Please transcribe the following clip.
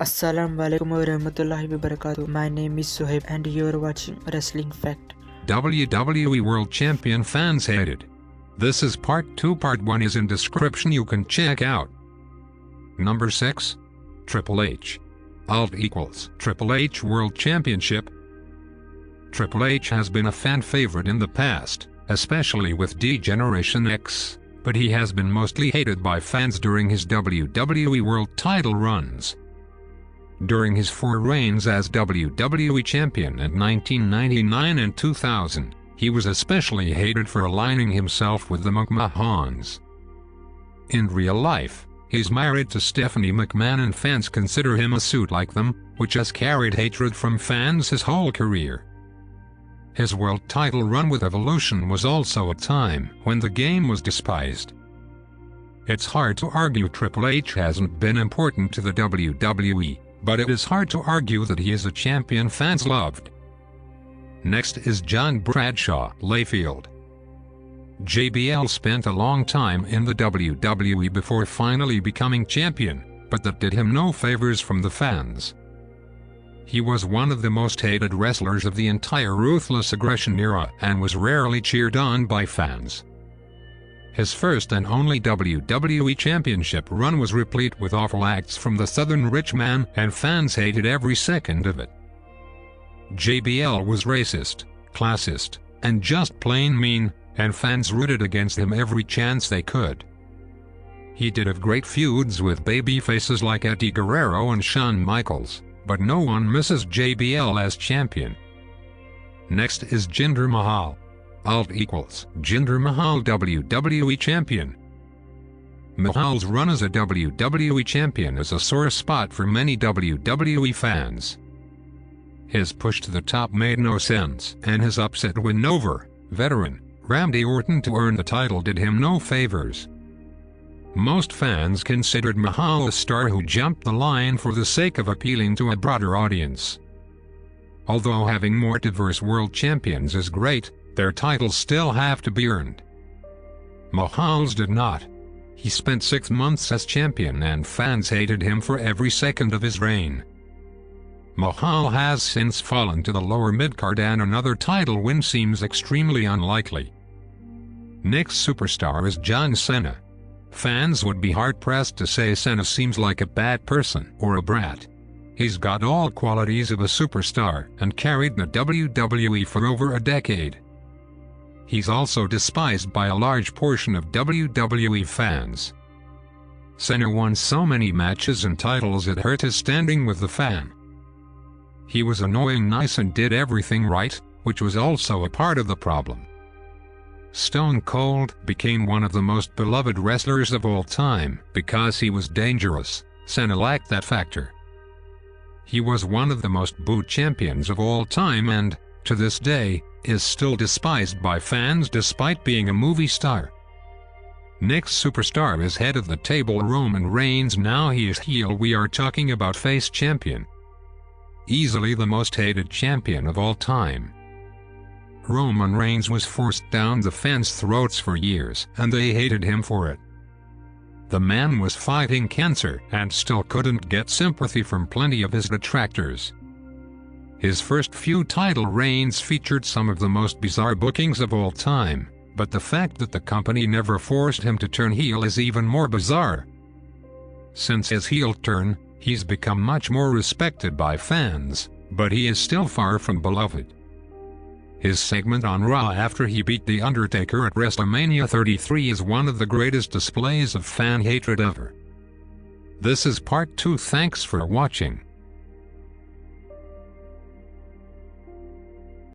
Assalamualaikum warahmatullahi wabarakatuh. My name is Soheb and you're watching Wrestling Fact. WWE World Champion fans hated. This is part 2. Part 1 is in description, you can check out. Number 6. Triple H. Alt equals Triple H World Championship. Triple H has been a fan favorite in the past, especially with D-Generation X, but he has been mostly hated by fans during his WWE World title runs. During his 4 reigns as WWE Champion in 1999 and 2000, he was especially hated for aligning himself with the McMahons. In real life, he's married to Stephanie McMahon and fans consider him a suit like them, which has carried hatred from fans his whole career. His world title run with Evolution was also a time when the game was despised. It's hard to argue Triple H hasn't been important to the WWE, but it is hard to argue that he is a champion fans loved. Next is John Bradshaw, Layfield. JBL spent a long time in the WWE before finally becoming champion, but that did him no favors from the fans. He was one of the most hated wrestlers of the entire Ruthless Aggression era and was rarely cheered on by fans. His first and only WWE Championship run was replete with awful acts from the Southern Rich Man, and fans hated every second of it. JBL was racist, classist, and just plain mean, and fans rooted against him every chance they could. He did have great feuds with babyfaces like Eddie Guerrero and Shawn Michaels, but no one misses JBL as champion. Next is Jinder Mahal. Alt equals Jinder Mahal WWE Champion. Mahal's run as a WWE Champion is a sore spot for many WWE fans. His push to the top made no sense, and his upset win over veteran Randy Orton to earn the title did him no favors. Most fans considered Mahal a star who jumped the line for the sake of appealing to a broader audience. Although having more diverse world champions is great, their titles still have to be earned. Mahal's did not. He spent 6 months as champion and fans hated him for every second of his reign. Mahal has since fallen to the lower midcard and another title win seems extremely unlikely. Next superstar is John Cena. Fans would be hard-pressed to say Cena seems like a bad person or a brat. He's got all qualities of a superstar and carried the WWE for over a decade. He's also despised by a large portion of WWE fans. Cena won so many matches and titles it hurt his standing with the fan. He was annoying nice and did everything right, which was also a part of the problem. Stone Cold became one of the most beloved wrestlers of all time because he was dangerous. Cena lacked that factor. He was one of the most booed champions of all time and, to this day, is still despised by fans despite being a movie star. Next superstar is head of the table Roman Reigns. Now he is heel. We are talking about face champion. Easily the most hated champion of all time. Roman Reigns was forced down the fans' throats for years and they hated him for it. The man was fighting cancer and still couldn't get sympathy from plenty of his detractors. His first few title reigns featured some of the most bizarre bookings of all time, but the fact that the company never forced him to turn heel is even more bizarre. Since his heel turn, he's become much more respected by fans, but he is still far from beloved. His segment on Raw after he beat The Undertaker at WrestleMania 33 is one of the greatest displays of fan hatred ever. This is part 2. Thanks for watching.